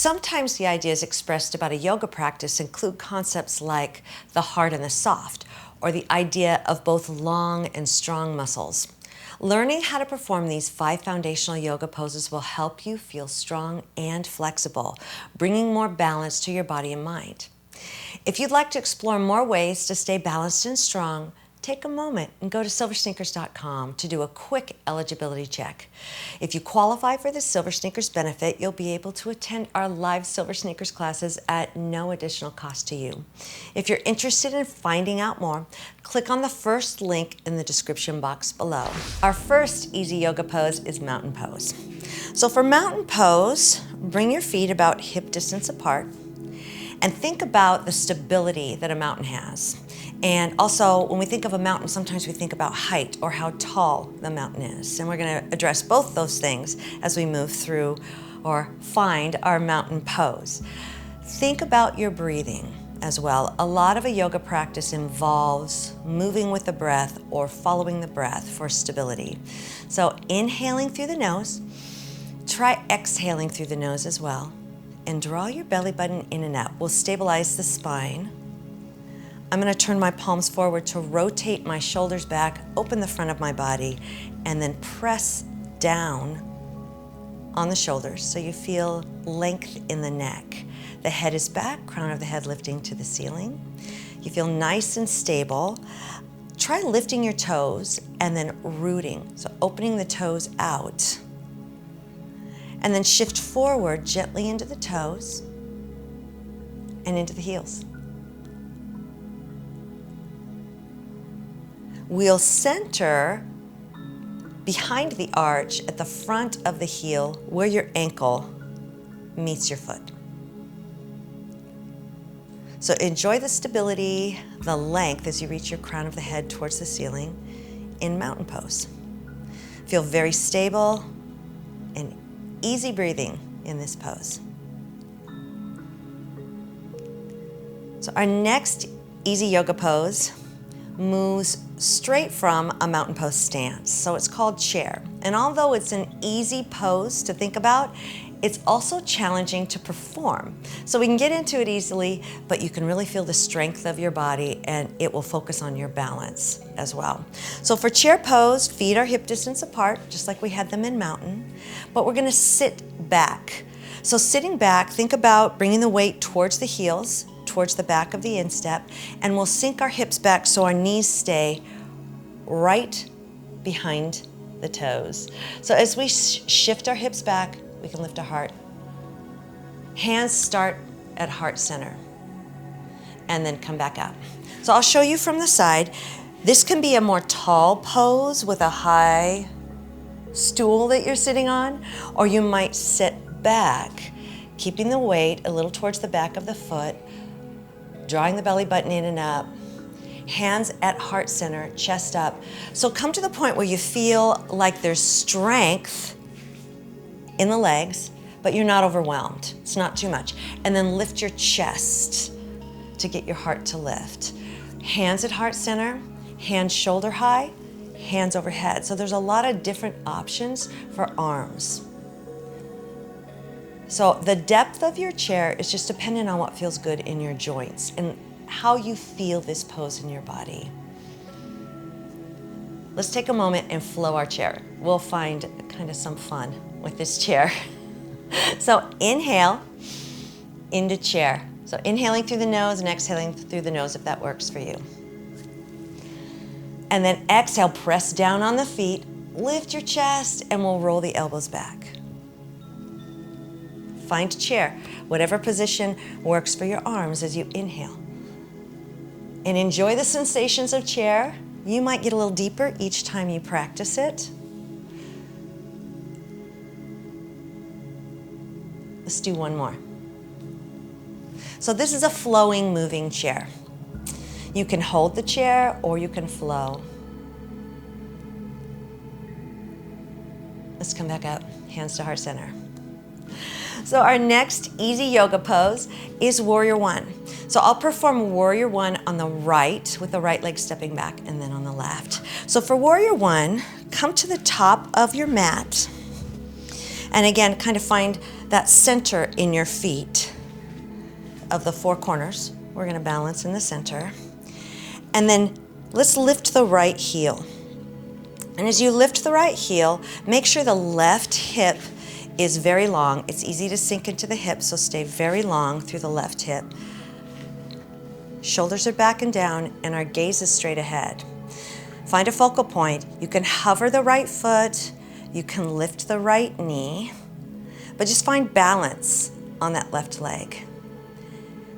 Sometimes the ideas expressed about a yoga practice include concepts like the hard and the soft, or the idea of both long and strong muscles. Learning how to perform these 5 foundational yoga poses will help you feel strong and flexible, bringing more balance to your body and mind. If you'd like to explore more ways to stay balanced and strong, take a moment and go to silversneakers.com to do a quick eligibility check. If you qualify for the Silver Sneakers benefit, you'll be able to attend our live Silver Sneakers classes at no additional cost to you. If you're interested in finding out more, click on the first link in the description box below. Our first easy yoga pose is mountain pose. So for mountain pose, bring your feet about hip distance apart and think about the stability that a mountain has. And also, when we think of a mountain, sometimes we think about height or how tall the mountain is. And we're going to address both those things as we move through or find our mountain pose. Think about your breathing as well. A lot of a yoga practice involves moving with the breath or following the breath for stability. So inhaling through the nose, try exhaling through the nose as well, and draw your belly button in and out. We'll stabilize the spine. I'm going to turn my palms forward to rotate my shoulders back, open the front of my body, and then press down on the shoulders so you feel length in the neck. The head is back, crown of the head lifting to the ceiling. You feel nice and stable. Try lifting your toes and then rooting, so opening the toes out. And then shift forward gently into the toes and into the heels. We'll center behind the arch at the front of the heel where your ankle meets your foot. So enjoy the stability, the length as you reach your crown of the head towards the ceiling in mountain pose. Feel very stable and easy breathing in this pose. So our next easy yoga pose moves straight from a mountain pose stance. So it's called chair. And although it's an easy pose to think about, it's also challenging to perform. So we can get into it easily, but you can really feel the strength of your body and it will focus on your balance as well. So for chair pose, feet are hip distance apart, just like we had them in mountain, but we're gonna sit back. So sitting back, think about bringing the weight towards the heels, towards the back of the instep, and we'll sink our hips back so our knees stay right behind the toes. So as we shift our hips back, we can lift our heart. Hands start at heart center and then come back out. So I'll show you from the side. This can be a more tall pose with a high stool that you're sitting on, or you might sit back, keeping the weight a little towards the back of the foot, drawing the belly button in and up, hands at heart center, chest up. So come to the point where you feel like there's strength in the legs, but you're not overwhelmed. It's not too much. And then lift your chest to get your heart to lift. Hands at heart center, hands shoulder high, hands overhead. So there's a lot of different options for arms. So the depth of your chair is just dependent on what feels good in your joints and how you feel this pose in your body. Let's take a moment and flow our chair. We'll find kind of some fun with this chair. So inhale into chair. So inhaling through the nose and exhaling through the nose if that works for you. And then exhale, press down on the feet, lift your chest, and we'll roll the elbows back. Find chair, whatever position works for your arms as you inhale. And enjoy the sensations of chair. You might get a little deeper each time you practice it. Let's do one more. So this is a flowing, moving chair. You can hold the chair or you can flow. Let's come back up, hands to heart center. So our next easy yoga pose is Warrior One. So I'll perform Warrior One on the right with the right leg stepping back and then on the left. So for Warrior One, come to the top of your mat. And again, kind of find that center in your feet of the four corners. We're gonna balance in the center. And then let's lift the right heel. And as you lift the right heel, make sure the left hip is very long. It's easy to sink into the hip, so stay very long through the left hip. Shoulders are back and down, and our gaze is straight ahead. Find a focal point. You can hover the right foot, you can lift the right knee, but just find balance on that left leg.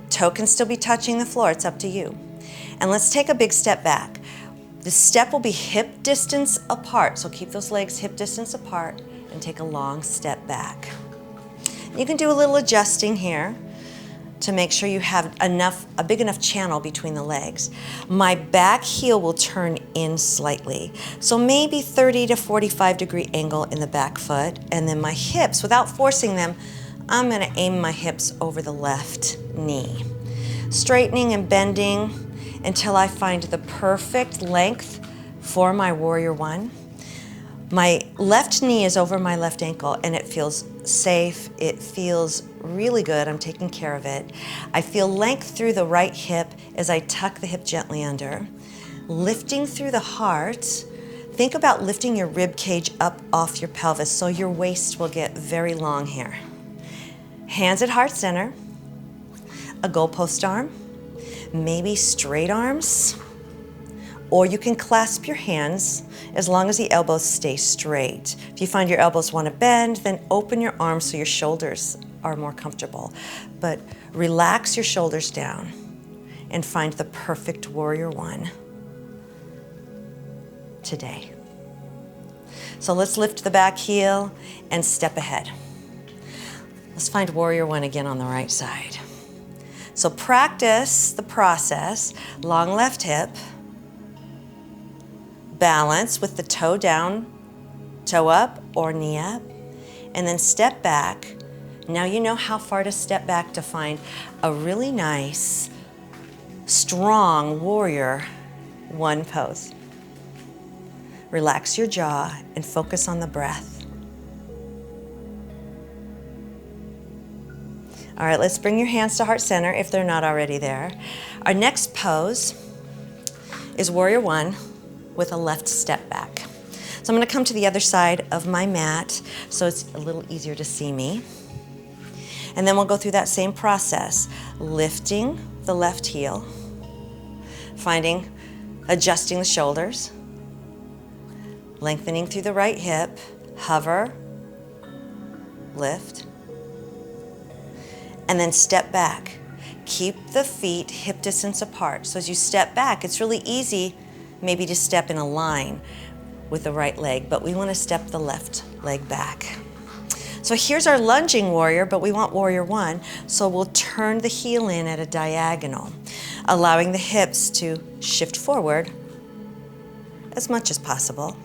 Toe can still be touching the floor, it's up to you. And let's take a big step back. The step will be hip distance apart, so keep those legs hip distance apart and take a long step back. You can do a little adjusting here to make sure you have a big enough channel between the legs. My back heel will turn in slightly, so maybe 30 to 45 degree angle in the back foot, and then my hips, without forcing them, I'm gonna aim my hips over the left knee. Straightening and bending until I find the perfect length for my warrior one. My left knee is over my left ankle and it feels safe, it feels really good, I'm taking care of it. I feel length through the right hip as I tuck the hip gently under. Lifting through the heart, think about lifting your rib cage up off your pelvis so your waist will get very long here. Hands at heart center, a goalpost arm, maybe straight arms, or you can clasp your hands as long as the elbows stay straight. If you find your elbows want to bend, then open your arms so your shoulders are more comfortable. But relax your shoulders down and find the perfect warrior one today. So let's lift the back heel and step ahead. Let's find warrior one again on the right side. So practice the process, long left hip, balance with the toe down, toe up, or knee up, and then step back. Now you know how far to step back to find a really nice, strong warrior one pose. Relax your jaw and focus on the breath. All right, let's bring your hands to heart center if they're not already there. Our next pose is warrior one with a left step back. So I'm gonna come to the other side of my mat so it's a little easier to see me. And then we'll go through that same process, lifting the left heel, adjusting the shoulders, lengthening through the right hip, hover, lift, and then step back. Keep the feet hip distance apart. So as you step back, it's really easy maybe to step in a line with the right leg, but we want to step the left leg back. So here's our lunging warrior, but we want warrior one, so we'll turn the heel in at a diagonal, allowing the hips to shift forward as much as possible.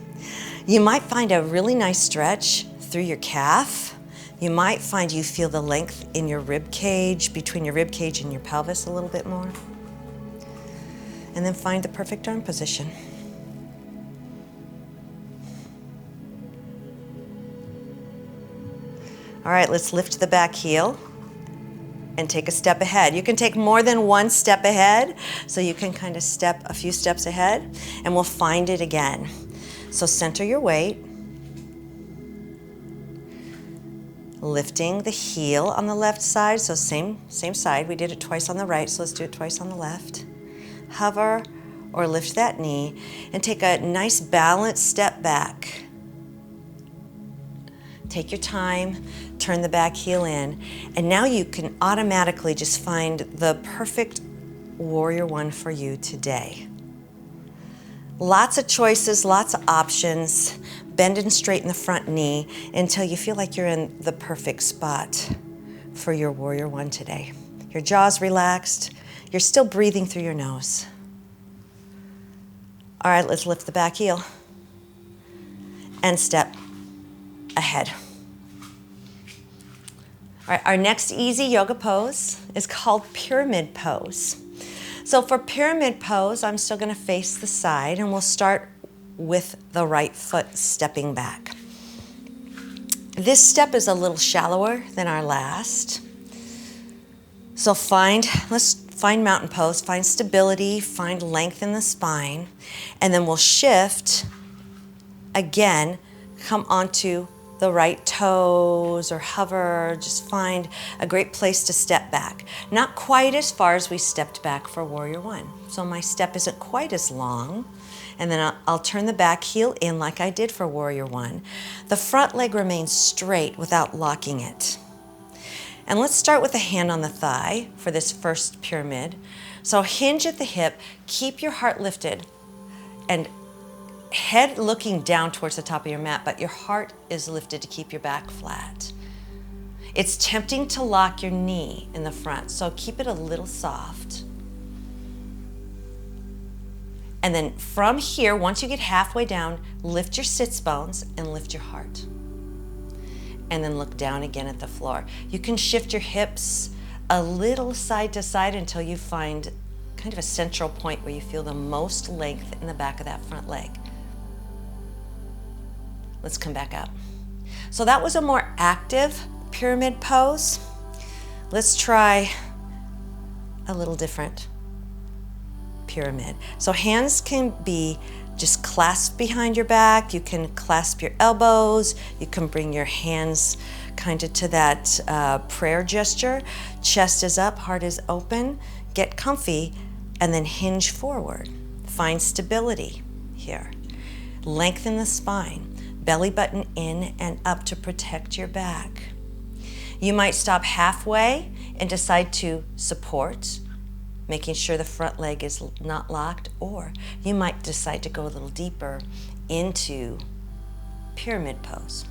You might find a really nice stretch through your calf. You might find you feel the length in your rib cage, between your rib cage and your pelvis a little bit more. And then find the perfect arm position. All right, let's lift the back heel and take a step ahead. You can take more than one step ahead, so you can kind of step a few steps ahead, and we'll find it again. So center your weight. Lifting the heel on the left side, so same side. We did it twice on the right, so let's do it twice on the left. Hover or lift that knee and take a nice balanced step back. Take your time, turn the back heel in, and now you can automatically just find the perfect warrior one for you today. Lots of choices, lots of options. Bend and straighten the front knee until you feel like you're in the perfect spot for your warrior one today. Your jaw's relaxed. You're still breathing through your nose. All right, let's lift the back heel and step ahead. All right, our next easy yoga pose is called pyramid pose. So for pyramid pose, I'm still gonna face the side, and we'll start with the right foot stepping back. This step is a little shallower than our last. So let's find mountain pose, find stability, find length in the spine, and then we'll shift again, come onto the right toes or hover, just find a great place to step back. Not quite as far as we stepped back for Warrior One. So my step isn't quite as long. And then I'll turn the back heel in like I did for Warrior One. The front leg remains straight without locking it. And let's start with a hand on the thigh for this first pyramid. So hinge at the hip, keep your heart lifted, and head looking down towards the top of your mat, but your heart is lifted to keep your back flat. It's tempting to lock your knee in the front, so keep it a little soft. And then from here, once you get halfway down, lift your sits bones and lift your heart. And then look down again at the floor. You can shift your hips a little side to side until you find kind of a central point where you feel the most length in the back of that front leg. Let's come back up. So that was a more active pyramid pose. Let's try a little different pyramid. So hands can be just clasped behind your back. You can clasp your elbows. You can bring your hands kind of to that prayer gesture. Chest is up, heart is open. Get comfy and then hinge forward. Find stability here. Lengthen the spine. Belly button in and up to protect your back. You might stop halfway and decide to support, making sure the front leg is not locked, or you might decide to go a little deeper into pyramid pose.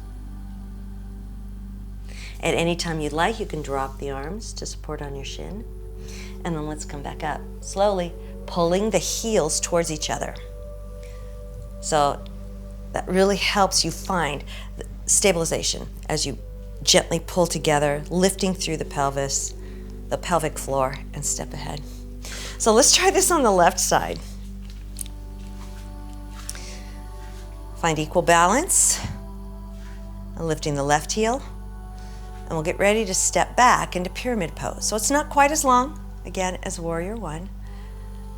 At any time you'd like, you can drop the arms to support on your shin, and then let's come back up, slowly pulling the heels towards each other. So that really helps you find stabilization as you gently pull together, lifting through the pelvis, the pelvic floor, and step ahead. So let's try this on the left side. Find equal balance, lifting the left heel, and we'll get ready to step back into pyramid pose. So it's not quite as long, again, as Warrior One.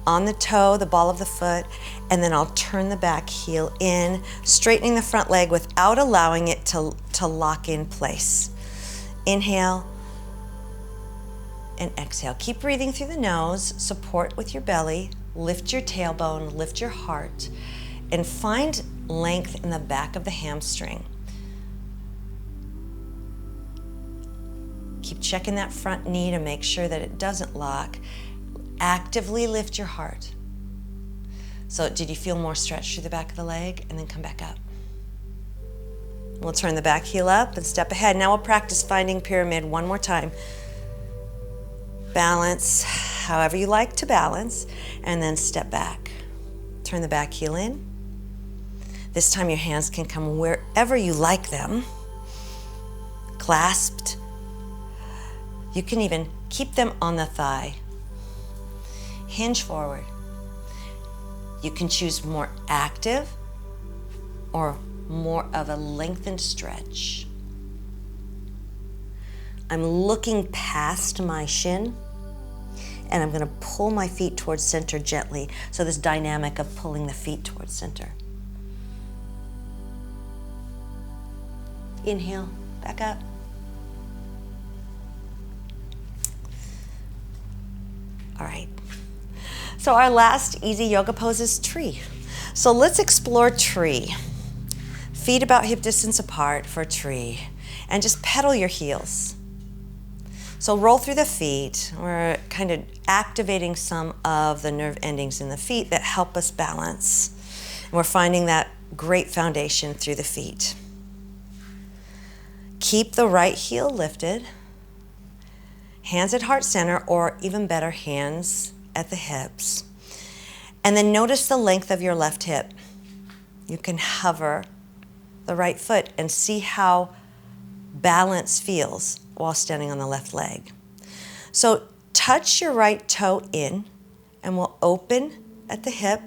On the toe, the ball of the foot, and then I'll turn the back heel in, straightening the front leg without allowing it to lock in place. Inhale and exhale. Keep breathing through the nose, support with your belly, lift your tailbone, lift your heart, and find length in the back of the hamstring. Keep checking that front knee to make sure that it doesn't lock. Actively lift your heart. So did you feel more stretch through the back of the leg? And then come back up. We'll turn the back heel up and step ahead. Now we'll practice finding pyramid one more time. Balance however you like to balance, and then step back. Turn the back heel in. This time your hands can come wherever you like them. Clasped. You can even keep them on the thigh. Hinge forward. You can choose more active or more of a lengthened stretch. I'm looking past my shin and I'm going to pull my feet towards center gently. So this dynamic of pulling the feet towards center. Inhale, back up. All right. So our last easy yoga pose is tree. So let's explore tree. Feet about hip distance apart for tree, and just pedal your heels. So roll through the feet. We're kind of activating some of the nerve endings in the feet that help us balance. And we're finding that great foundation through the feet. Keep the right heel lifted. Hands at heart center, or even better, hands at the hips. And then notice the length of your left hip. You can hover the right foot and see how balance feels while standing on the left leg. So touch your right toe in, and we'll open at the hip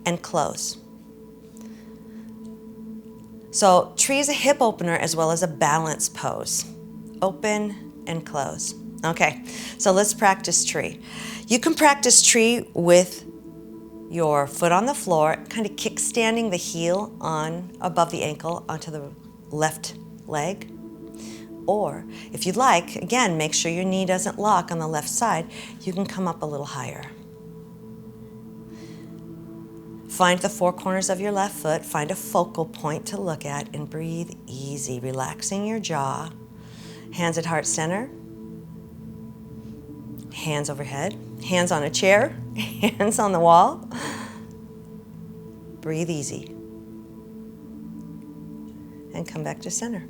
and close. So tree is a hip opener as well as a balance pose. Open and close. Okay, so let's practice tree. You can practice tree with your foot on the floor, kind of kickstanding the heel on above the ankle onto the left leg. Or if you'd like, again, make sure your knee doesn't lock on the left side, you can come up a little higher. Find the four corners of your left foot, find a focal point to look at, and breathe easy, relaxing your jaw. Hands at heart center, hands overhead, hands on a chair, hands on the wall. Breathe easy. And come back to center.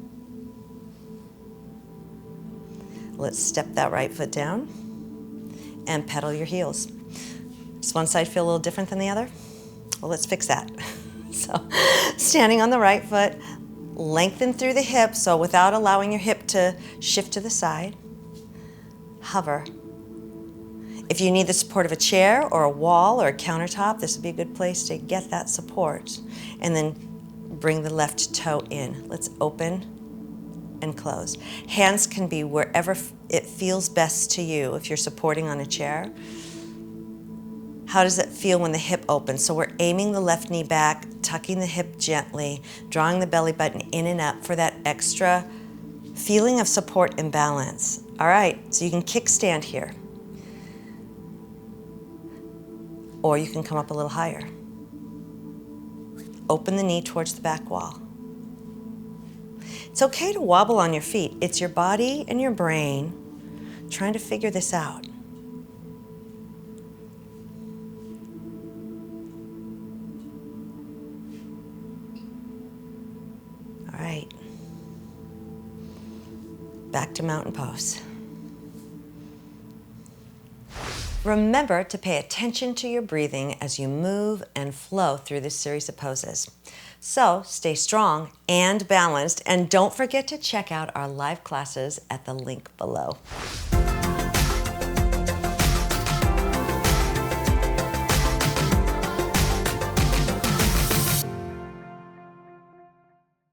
Let's step that right foot down and pedal your heels. Does one side feel a little different than the other? Well, let's fix that. So, standing on the right foot, lengthen through the hip, so without allowing your hip to shift to the side, hover. If you need the support of a chair or a wall or a countertop, this would be a good place to get that support. And then bring the left toe in. Let's open and close. Hands can be wherever it feels best to you. If you're supporting on a chair, how does it feel when the hip opens? So we're aiming the left knee back, tucking the hip gently, drawing the belly button in and up for that extra feeling of support and balance. All right, so you can kickstand here. Or you can come up a little higher. Open the knee towards the back wall. It's okay to wobble on your feet. It's your body and your brain trying to figure this out. All right. Back to mountain pose. Remember to pay attention to your breathing as you move and flow through this series of poses. So stay strong and balanced, and don't forget to check out our live classes at the link below.